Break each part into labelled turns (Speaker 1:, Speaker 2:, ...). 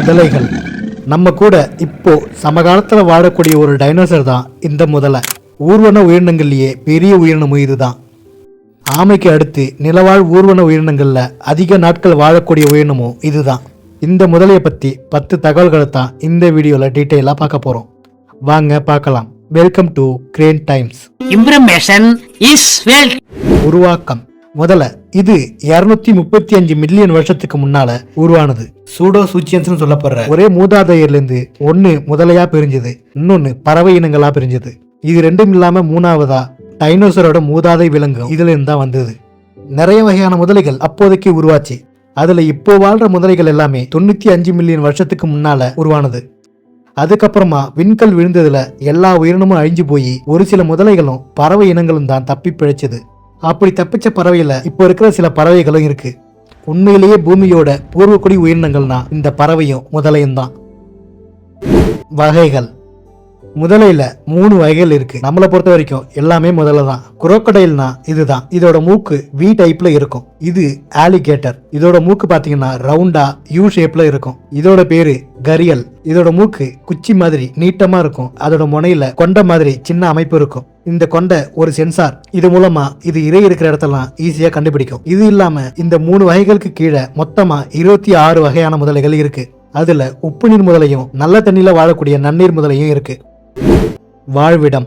Speaker 1: முதலைகள். நம்ம கூட இப்போ சமகாலத்தில் வாழக்கூடிய ஒரு டைனோசர் தான் இந்த முதலை. ஊர்வன உயிரினங்கள்லேயே பெரிய உயிரினமும் இதுதான். ஆமைக்கு அடுத்து நிலவாழ் ஊர்வன உயிரினங்களில் அதிக நாட்கள் வாழக்கூடிய உயிரினமும் இதுதான். இந்த முதலையை பற்றி 10 தகவல்களை தான் இந்த வீடியோவில் டீட்டெயிலாக பார்க்க போகிறோம். வாங்க பார்க்கலாம். Welcome to crane times.
Speaker 2: Information is wealth.
Speaker 1: உருவாக்கம். முதல்ல இது 235 மில்லியன் வருஷத்துக்கு முன்னால உருவானது. சூடோ சூச்சியன்ஸ் சொல்லப்படுற ஒரே மூதாதையர்லேருந்து ஒன்னு முதலையா பிரிஞ்சது, இன்னொன்னு பறவை இனங்களா பிரிஞ்சது. இது ரெண்டும் இல்லாம மூணாவதா டைனோசரோட மூதாதை விலங்கு இதுல இருந்து தான் வந்தது. நிறைய வகையான முதலைகள் அப்போதைக்கு உருவாச்சு. அதுல இப்போ வாழ்ற முதலைகள் எல்லாமே 95 மில்லியன் வருஷத்துக்கு முன்னால உருவானது. அதுக்கப்புறமா விண்கல் விழுந்ததுல எல்லா உயிரினமும் அழிஞ்சு போய் ஒரு சில முதலைகளும் பறவை இனங்களும் தான் தப்பி பிழைச்சது. அப்படி தப்பிச்ச பறவையில இப்போ இருக்கிற சில பறவைகளும் இருக்கு. உண்மையிலேயே பூமியோட பூர்வக்குடி உயிரினங்கள்னா இந்த பறவையும் முதலையும் தான். வகைகள். முதலையில 3 வகைகள் இருக்கு. நம்மளை பொறுத்த வரைக்கும் எல்லாமே முதல்ல தான். குரோக்கடைல்னா இதுதான். இதோட மூக்கு வி டைப்ல இருக்கும். இது ஆலிகேட்டர். இதோட மூக்கு பாத்தீங்கன்னா ரவுண்டா யூ ஷேப்ல இருக்கும். இதோட பேரு கரியல். இதோட மூக்கு குச்சி மாதிரி நீட்டமா இருக்கும். அதோட முனையில கொண்ட மாதிரி சின்ன அமைப்பு இருக்கும். இந்த கொண்ட ஒரு சென்சார். இது மூலமா இது இறை இருக்கிற இடத்தெல்லாம் ஈஸியா கண்டுபிடிக்கும். இது இல்லாம இந்த 3 வகைகளுக்கு கீழே மொத்தமா 26 வகையான முதலைகள் இருக்கு. அதுல உப்பு நீர் முதலையும் நல்ல தண்ணியில வாழக்கூடிய நன்னீர் முதலையும் இருக்கு. வாழ்விடம்.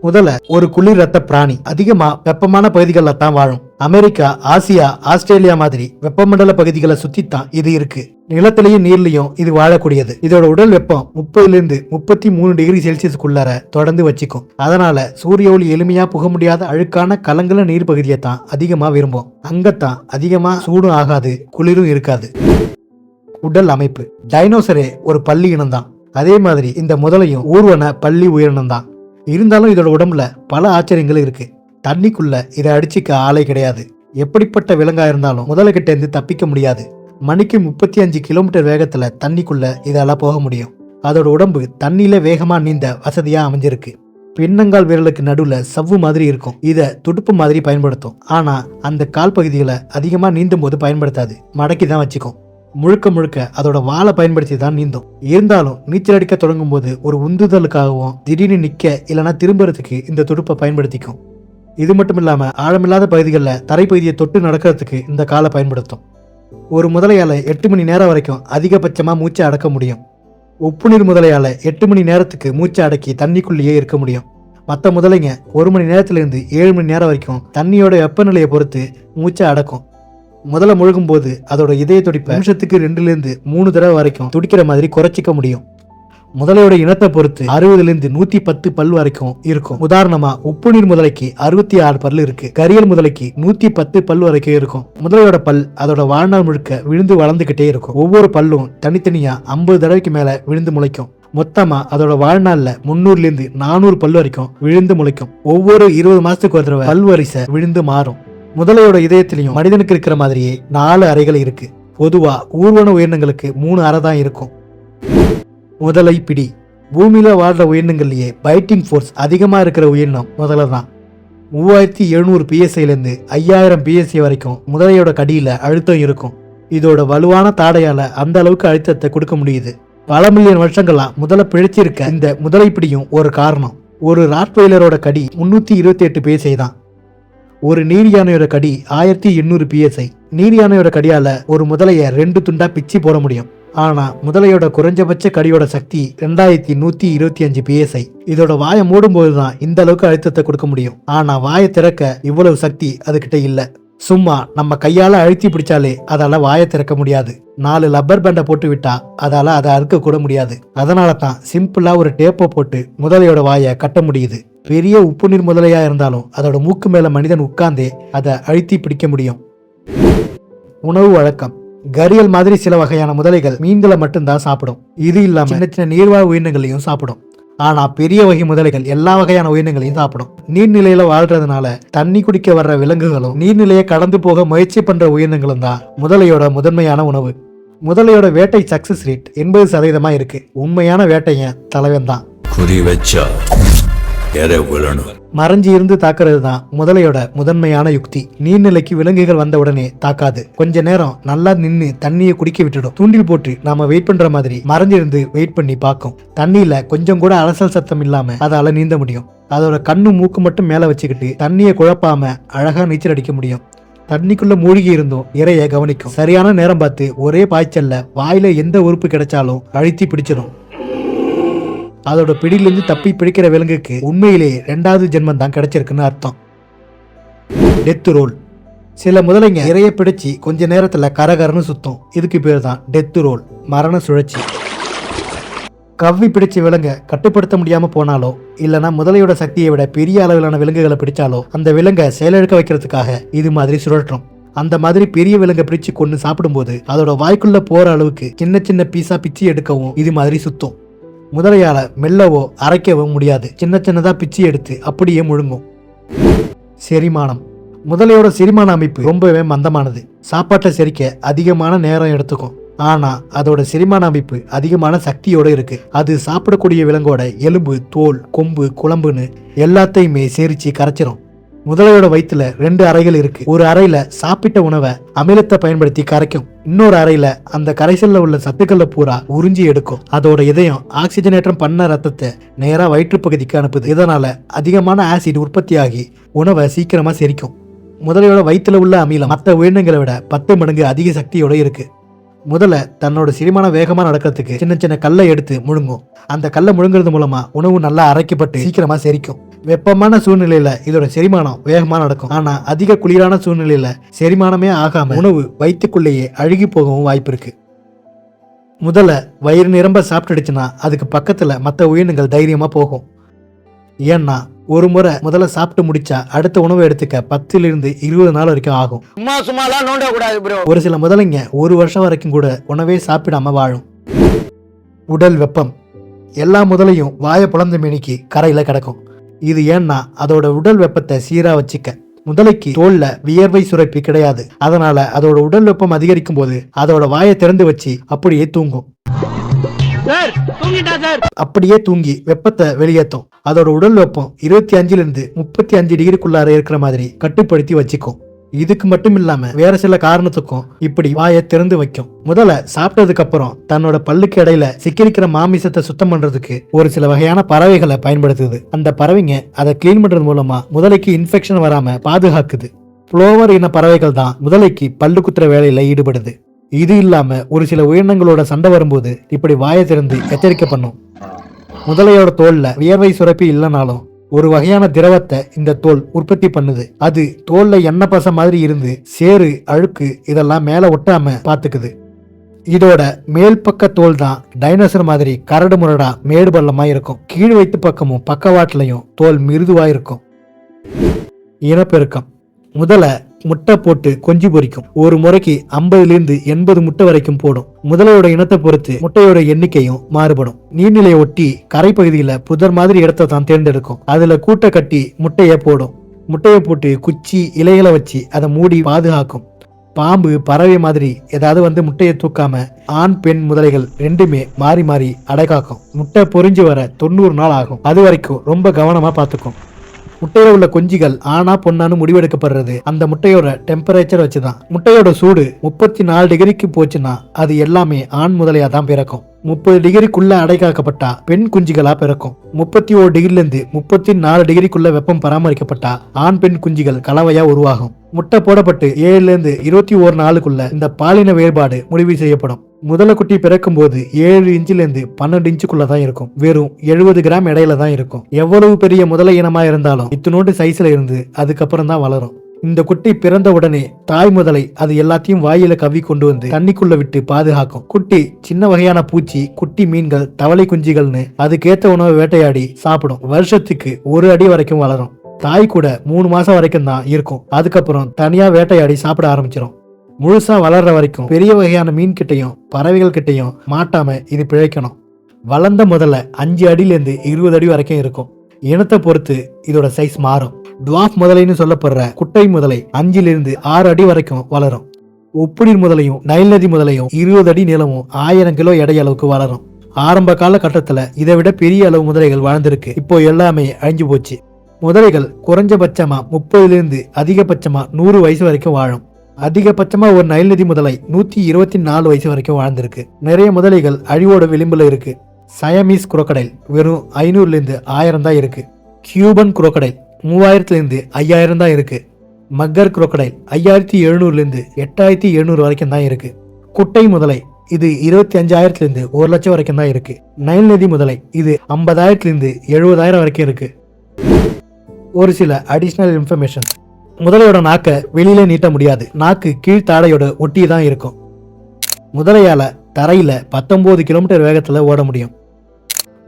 Speaker 1: முதல்ல ஒரு குளிர் ரத்த பிராணி. அதிகமா வெப்பமான பகுதிகளில் தான் வாழும். அமெரிக்கா, ஆசியா, ஆஸ்திரேலியா மாதிரி வெப்பமண்டல பகுதிகளை சுத்தித்தான் இது இருக்கு. நிலத்திலையும் நீர்லயும் இது வாழக்கூடியது. இதோட உடல் வெப்பம் 30 to 33 டிகிரி செல்சியஸ்க்குள்ளார தொடர்ந்து வச்சுக்கும். அதனால சூரிய ஒளி எளிமையா புக முடியாத அழுக்கான கலங்கல நீர் பகுதியை தான் அதிகமா விரும்பும். அங்கத்தான் அதிகமா சூடும் ஆகாது, குளிரும் இருக்காது. உடல் அமைப்பு. டைனோசரே ஒரு பல்லி இனம் தான். அதே மாதிரி இந்த முதலையும் ஊர்வன பள்ளி உயிரினம் தான். இருந்தாலும் இதோட உடம்புல பல ஆச்சரியங்கள் இருக்கு. தண்ணிக்குள்ள இதை அடிச்சுக்க ஆளே கிடையாது. எப்படிப்பட்ட விலங்கா இருந்தாலும் முதலைகிட்ட இருந்து தப்பிக்க முடியாது. மணிக்கு 35 கிலோமீட்டர் வேகத்துல தண்ணிக்குள்ள இதெல்லாம் போக முடியும். அதோட உடம்பு தண்ணியில வேகமா நீந்த வசதியா அமைஞ்சிருக்கு. பின்னங்கால் விரலுக்கு நடுவுல சவ்வு மாதிரி இருக்கும். இத துடுப்பு மாதிரி பயன்படுத்தும். ஆனா அந்த கால் பகுதிகளை அதிகமா நீந்தும் போது பயன்படுத்தாது, மடக்கி தான் வச்சுக்கும். முழுக்க முழுக்க அதோட வாழை பயன்படுத்தி தான் நீந்தும். இருந்தாலும் நீச்சல் அடிக்க தொடங்கும் போது ஒரு உந்துதலுக்காகவும் திடீர்னு நிக்க இல்லைன்னா திரும்புறதுக்கு இந்த துடுப்பை பயன்படுத்திக்கும். இது மட்டும் இல்லாம ஆழமில்லாத பகுதிகளில் தரைப்பகுதியை தொட்டு நடக்கிறதுக்கு இந்த காலை பயன்படுத்தும். ஒரு முதலையால 8 மணி நேரம் வரைக்கும் அதிகபட்சமா மூச்சை அடக்க முடியும். உப்புநீர் முதலையால 8 மணி நேரத்துக்கு மூச்சை அடக்கி தண்ணிக்குள்ளேயே இருக்க முடியும். மற்ற முதலைங்க 1 மணி நேரத்திலிருந்து 7 மணி நேரம் வரைக்கும் தண்ணியோட வெப்பநிலையை பொறுத்து மூச்சை அடக்கும். முதல்ல முழுகும் போது அதோட இதய துடிப்பை நிமிஷத்துக்கு 2 to 3 தடவை வரைக்கும் துடிக்கிற மாதிரி குறைச்சிக்க முடியும். முதலையோட இனத்தை பொறுத்து 60 to 110 பல் வரைக்கும் இருக்கும். உதாரணமா உப்பு நீர் முதலைக்கு 66 பல் இருக்கு. கரியல் முதலைக்கு 110 பல் வரைக்கும் இருக்கும். முதலையோட பல் அதோட வாழ்நாள் முழுக்க விழுந்து வளர்ந்துகிட்டே இருக்கும். ஒவ்வொரு பல்லும் தனித்தனியா 50 தடவைக்கு மேல விழுந்து முளைக்கும். மொத்தமா அதோட வாழ்நாள்ல 300 to 400 பல் வரைக்கும் விழுந்து முளைக்கும். ஒவ்வொரு 20 மாசத்துக்கு ஒரு தடவை பல் வரிசை விழுந்து மாறும். முதலையோட இதயத்திலையும் மனிதனுக்கு இருக்கிற மாதிரியே 4 அறைகள் இருக்கு. பொதுவா ஊர்வன உயிரினங்களுக்கு 3 அறை தான் இருக்கும். முதலை பிடி. பூமியில வாழ்ற உயிரினங்கள்லயே பைட்டிங் ஃபோர்ஸ் அதிகமா இருக்கிற உயிரினம் முதலை தான். 3700 PSI இருந்து 5000 PSI வரைக்கும் முதலையோட கடியில அழுத்தம் இருக்கும். இதோட வலுவான தாடையால அந்த அளவுக்கு அழுத்தத்தை கொடுக்க முடியுது. பல மில்லியன் வருஷங்களா முதலை பிழைச்சிருக்க இந்த முதலை பிடியும் ஒரு காரணம். ஒரு ராட்வெய்லரோட கடி 328 PSI தான். ஒரு நீர் யானையோட கடி 1800 PSI. நீர் யானையோட கடியால ஒரு முதலைய 2 துண்டா பிச்சு போட முடியும். ஆனா முதலையோட குறைஞ்சபட்ச கடியோட சக்தி 2125 PSI. இதோட வாயை மூடும் போதுதான் இந்த அளவுக்கு அழுத்தத்தை கொடுக்க முடியும். ஆனா வாயை திறக்க இவ்வளவு சக்தி அதுகிட்ட இல்ல. சும்மா நம்ம கையால அழுத்தி பிடிச்சாலே அதால வாயை திறக்க முடியாது. 4 லப்பர் பேண்டை போட்டு விட்டா அதால அதை அறுக்க கூட முடியாது. அதனால தான் சிம்பிளா ஒரு டேப்பை போட்டு முதலையோட வாயை கட்ட முடியுது. பெரிய உப்பு நீர் முதலையா இருந்தாலும் அதோட மூக்கு மேல மனிதன் உட்கார்ந்தே அதை அழுத்தி பிடிக்க முடியும். உணவு வழக்கம். கரியல் மாதிரி சில வகையான முதலைகள் மீன்களை மட்டும்தான் சாப்பிடும். இது இல்லாம சின்ன சின்ன நீர்வாழ் உயிரினங்களையும் சாப்பிடும். ஆனா பெரிய வகை முதலைகள் எல்லா வகையான உயிரினங்களையும் சாப்பிடும். நீர்நிலையில வாழ்றதுனால தண்ணி குடிக்க வர்ற விலங்குகளும் நீர்நிலையை கடந்து போக முயற்சி பண்ற உயிரினங்களும் தான் முதலையோட முதன்மையான உணவு. முதலையோட வேட்டை சக்சஸ் ரேட் 80% இருக்கு. உண்மையான வேட்டையன் தலைவன் தான்.
Speaker 3: குறி வச்சா எரை விழணும்.
Speaker 1: மறைஞ்சு இருந்து தாக்குறது தான் முதலையோட முதன்மையான யுக்தி. நீர்நிலைக்கு விலங்குகள் வந்த உடனே தாக்காது. கொஞ்ச நேரம் நல்லா நின்னு தண்ணியை குடிக்க விட்டுடும். தூண்டில் போட்டு நாம வெயிட் பண்ற மாதிரி மறைஞ்சிருந்து வெயிட் பண்ணி பார்க்கும். தண்ணியில கொஞ்சம் கூட அலசல் சத்தம் இல்லாம அதால நீந்த முடியும். அதோட கண்ணு மூக்கு மட்டும் மேல வச்சுக்கிட்டு தண்ணியை குழப்பாம அழகா நீச்சல் அடிக்க முடியும். தண்ணிக்குள்ள மூழ்கி இருந்தும் இறைய கவனிக்கும். சரியான நேரம் பார்த்து ஒரே பாய்ச்சல்ல வாயில எந்த உறுப்பு கிடைச்சாலும் அழுத்தி பிடிச்சிடும். அதோட பிடியிலிருந்து தப்பி பிடிக்கிற விலங்குக்கு உண்மையிலேயே 2வது ஜென்மம் தான் கிடைச்சிருக்குன்னு அர்த்தம். Death roll. சில முதலைங்க இறைய பிடிச்சி கொஞ்ச நேரத்துல கரகரன்னு சுத்தும். இதுக்கு பேர் தான் டெத் ரோல், மரண சுழற்சி. கவ்வி பிடிச்ச விலங்க கட்டுப்படுத்த முடியாம போனாலோ இல்லனா முதலையோட சக்தியை விட பெரிய அளவிலான விலங்குகளை பிடிச்சாலோ அந்த விலங்கை செயலிழக்க வைக்கிறதுக்காக இது மாதிரி சுழற்றும். அந்த மாதிரி பெரிய விலங்கை பிடிச்சு கொண்டு சாப்பிடும்போது அதோட வாய்க்குள்ள போற அளவுக்கு சின்ன சின்ன பீஸா பிச்சு எடுக்கவும் இது மாதிரி சுத்தும். முதலையால மெல்லவோ அரைக்கவும் முடியாது. சின்ன சின்னதா பிச்சு எடுத்து அப்படியே முழுங்கும். செரிமானம். முதலையோட செரிமான அமைப்பு ரொம்பவே மந்தமானது. சாப்பாட்டை செரிக்க அதிகமான நேரம் எடுத்துக்கும். ஆனா அதோட செரிமான அமைப்பு அதிகமான சக்தியோட இருக்கு. அது சாப்பிடக்கூடிய விலங்கோட எலும்பு, தோல், கொம்பு, குழம்புன்னு எல்லாத்தையுமே சேரிச்சு கரைச்சிரும். முதலையோட வயிற்றுல 2 அறைகள் இருக்கு. ஒரு அறையில சாப்பிட்ட உணவை அமிலத்தை பயன்படுத்தி கரைக்கும். இன்னொரு அறையில அந்த கரைசல்ல உள்ள சத்துக்களை பூரா உறிஞ்சி எடுக்கும். அதோட இதயம் ஆக்சிஜனேற்றம் பண்ண ரத்தத்தை நேரா வயிற்று பகுதிக்கு அனுப்புது. இதனால அதிகமான ஆசிட் உற்பத்தியாகி உணவை சீக்கிரமா செரிக்கும். முதலையோட வயிற்றுல உள்ள அமிலம் மற்ற உயிரினங்களை விட 10 மடங்கு அதிக சக்தியோட இருக்கு. முதல்ல தன்னோட செரிமானம் வேகமா நடக்கிறதுக்கு சின்ன சின்ன கல்லை எடுத்து முழுங்கும். அந்த கல்லை முழுங்குறது மூலமா உணவு நல்லா அரைக்கப்பட்டு சீக்கிரமா செரிக்கும். வெப்பமான சூழ்நிலையில இதோட செரிமானம் வேகமா நடக்கும். ஆனா அதிக குளிரான சூழ்நிலையில செரிமானமே ஆகாம உணவு வயிற்றுக்குள்ளேயே அழுகி போகவும் வாய்ப்பு இருக்கு. முதல்ல வயிறு நிரம்ப சாப்பிட்டுடுச்சுன்னா அதுக்கு பக்கத்துல மற்ற உயிரினங்கள் தைரியமா போகும். ஏன்னா ஒரு முறை முதல்ல சாப்பிட்டு முடிச்சா அடுத்த உணவை எடுத்துக்க 10 இருந்து 20 நாள் வரைக்கும் ஆகும். ஒரு சில முதலைங்க 1 வருஷம் வரைக்கும் கூட உணவே சாப்பிடாம வாழும். உடல் வெப்பம். எல்லா முதலையும் வாயை புலந்த மேனிக்கு கரையில கிடக்கும். இது ஏன்னா அதோட உடல் வெப்பத்தை சீரா வச்சுக்க. முதலைக்கு தோல்ல வியர்வை சுரப்பி கிடையாது. அதனால அதோட உடல் வெப்பம் அதிகரிக்கும் போது அதோட வாயை திறந்து வச்சு அப்படியே தூங்கும். அப்படியே தூங்கி வெப்பத்தை வெளியேற்றும். அதோட உடல் வெப்பம் 25 இருந்து 35 டிகிரிக்குள்ளார இருக்கிற மாதிரி கட்டுப்படுத்தி வச்சுக்கும். இதுக்கு மட்டும் இல்லாம வேற சில காரணத்துக்கும் இப்படி வாயை திறந்து வைக்கும். முதல்ல சாப்பிட்டதுக்கு அப்புறம் தன்னோட பல்லுக்கு இடையில சிக்கிரிக்கிற மாமிசத்தை சுத்தம் பண்றதுக்கு ஒரு சில வகையான பறவைகளை பயன்படுத்துது. அந்த பறவைங்க அதை கிளீன் பண்றது மூலமா முதலைக்கு இன்ஃபெக்ஷன் வராம பாதுகாக்குது. புளோவர் இன பறவைகள் தான் முதலைக்கு பல்லு குத்துற வேலையில ஈடுபடுது. இது இல்லாம ஒரு சில உயிரினங்களோட சண்டை வரும்போது இப்படி வாயை திறந்து எச்சரிக்கை பண்ணும். முதலையோட தோல்ல வியர்வை சுரப்பி இல்லைனாலும் ஒரு வகையான திரவத்தை இந்த தோல் உற்பத்தி பண்ணுது. அது தோல்ல எண்ணெய் பசை மாதிரி இருந்து சேறு, அழுக்கு இதெல்லாம் மேல ஒட்டாம பாத்துக்குது. இதோட மேல் பக்க தோல் தான் டைனோசர் மாதிரி கரடு முரடா மேடு பள்ளமா இருக்கும். கீழ் வயிற்று பக்கமும் பக்கவாட்டிலையும் தோல் மிருதுவா இருக்கும். இனப்பெருக்கம். முதல்ல முட்டை போட்டு கொஞ்சி பொரிக்கும். ஒரு முறைக்கு 50 இருந்து 80 முட்டை வரைக்கும் போடும். முதலையோட இனத்தை பொறுத்து முட்டையோட எண்ணிக்கையும் மாறுபடும். நீர்நிலையை ஒட்டி கரை பகுதியில புதர் மாதிரி இடத்தை தான் தேர்ந்தெடுக்கும். அதுல கூட்டை கட்டி முட்டைய போடும். முட்டையை போட்டு குச்சி, இலைகளை வச்சு அதை மூடி பாதுகாக்கும். பாம்பு, பறவை மாதிரி ஏதாவது வந்து முட்டையை தூக்காம ஆண், பெண் முதலைகள் 2மே மாறி மாறி அடைகாக்கும். முட்டை பொறிஞ்சு வர 90 நாள் ஆகும். அது வரைக்கும் ரொம்ப கவனமா பாத்துக்கும். முட்டையில உள்ள குஞ்சுகள் ஆனா பொண்ணான்னு முடிவெடுக்கப்படுறது அந்த முட்டையோட டெம்பரேச்சர் வச்சுதான். முட்டையோட சூடு 34 டிகிரிக்கு போச்சுன்னா அது எல்லாமே ஆண் முதலையா தான் பிறக்கும். 30 டிகிரிக்குள்ள அடைகாக்கப்பட்டா பெண் குஞ்சுகளா பிறக்கும். 31 டிகிரில இருந்து 34 டிகிரிக்குள்ள வெப்பம் பராமரிக்கப்பட்டா ஆண், பெண் குஞ்சுகள் கலவையா உருவாகும். முட்டை போடப்பட்டு 7 இருந்து 21 நாளுக்குள்ள இந்த பாலின வேறுபாடு முடிவு செய்யப்படும். முதல குட்டி பிறக்கும் போது 7 இன்ச்சில இருந்து 12 இன்ச்சுக்குள்ள தான் இருக்கும். வெறும் 70 கிராம் எடையில தான் இருக்கும். எவ்வளவு பெரிய முதலை இனமா இருந்தாலும் இத்தினோண்டு சைஸ்ல இருந்து அதுக்கப்புறம் தான் வளரும். இந்த குட்டி பிறந்த உடனே தாய் முதலை அது எல்லாத்தையும் வாயில கவ்வி கொண்டு வந்து தண்ணிக்குள்ள விட்டு பாதுகாக்கும். குட்டி சின்ன வகையான பூச்சி, குட்டி மீன்கள், தவளை குஞ்சுகள்னு அதுக்கேற்ற உணவை வேட்டையாடி சாப்பிடும். வருஷத்துக்கு 1 அடி வரைக்கும் வளரும். தாய் கூட 3 மாசம் வரைக்கும் தான் இருக்கும். அதுக்கப்புறம் தனியா வேட்டையாடி சாப்பிட ஆரம்பிச்சிடும். முழுசா வளர்ற வரைக்கும் பெரிய வகையான மீன் கிட்டையும் பறவைகள் கிட்டையும் மாட்டாம இது பிழைக்கணும். வளர்ந்த முதல்ல 5 அடியிலேருந்து 20 அடி வரைக்கும் இருக்கும். இனத்தை பொறுத்து இதோட சைஸ் மாறும். டுவார்ஃப் முதலைன்னு சொல்லப்படுற குட்டை முதலை 5 இருந்து 6 அடி வரைக்கும் வளரும். ஒப்புநீர் முதலையும் நைல் நதி முதலையும் 20 அடி நீளமும் 1000 கிலோ எடை அளவுக்கு வளரும். ஆரம்ப காலகட்டத்துல இதை விட பெரிய அளவு முதலைகள் வாழ்ந்திருக்கு. இப்போ எல்லாமே அழிஞ்சு போச்சு. முதலைகள் குறைஞ்சபட்சமா 30 அதிகபட்சமா 100 வயசு வரைக்கும் வாழும். அதிகபட்சமா ஒரு நைல் நதி முதலை 124 வயசு வரைக்கும் வாழ்ந்திருக்கு. நிறைய முதலைகள் அழிவோட விளிம்புல இருக்கு. சயமீஸ் குரோக்கடைல் வெறும் 500 1000 தான் இருக்கு. கியூபன் குரோக்கடைல் 3000 5000 தான் இருக்கு. மக்கர் குரோக்கடைல் 5700 8700 வரைக்கும் தான் இருக்கு. குட்டை முதலை இது 25,000 1 லட்சம் வரைக்கும் தான் இருக்கு. நைல் நதி முதலை இது 50,000 70,000 வரைக்கும் இருக்கு. ஒரு சில அடிஷனல் இன்ஃபர்மேஷன். முதலையோட நாக்கை வெளியில நீட்ட முடியாது. நாக்கு கீழ்த்தாடையோட ஒட்டி தான் இருக்கும். முதலையால தரையில 19 கிலோமீட்டர் வேகத்துல ஓட முடியும்.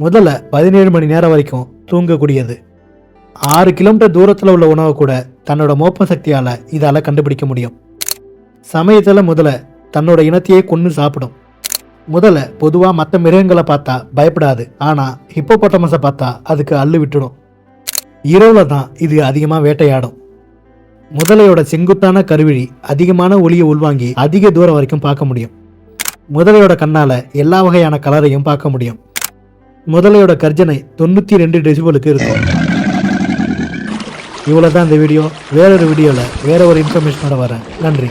Speaker 1: முதல்ல 17 மணி நேரம் வரைக்கும் தூங்கக்கூடியது. 6 கிலோமீட்டர் தூரத்துல உள்ள உணவை கூட தன்னோட மோப்ப சக்தியால இதால கண்டுபிடிக்க முடியும். சமயத்துல முதல்ல தன்னோட இனத்தையே கொன்னு சாப்பிடும். முதல்ல பொதுவா மற்ற மிருகங்களை பார்த்தா பயப்படாது. ஆனா ஹிப்போபொட்டமஸை பார்த்தா அதுக்கு அள்ளு விட்டுடும். இரவுல தான் இது அதிகமா வேட்டையாடும். முதலையோட செங்குத்தான கருவிழி அதிகமான ஒளியை உள்வாங்கி அதிக தூரம் வரைக்கும் பார்க்க முடியும். முதலையோட கண்ணால எல்லா வகையான கலரையும் பார்க்க முடியும். முதலையோட கர்ஜனை 92 டெசிபலுக்கு இருக்கும். இவ்வளவுதான் இந்த வீடியோ. வேறொரு வீடியோல வேற ஒரு இன்ஃபர்மேஷனோட வரேன். நன்றி.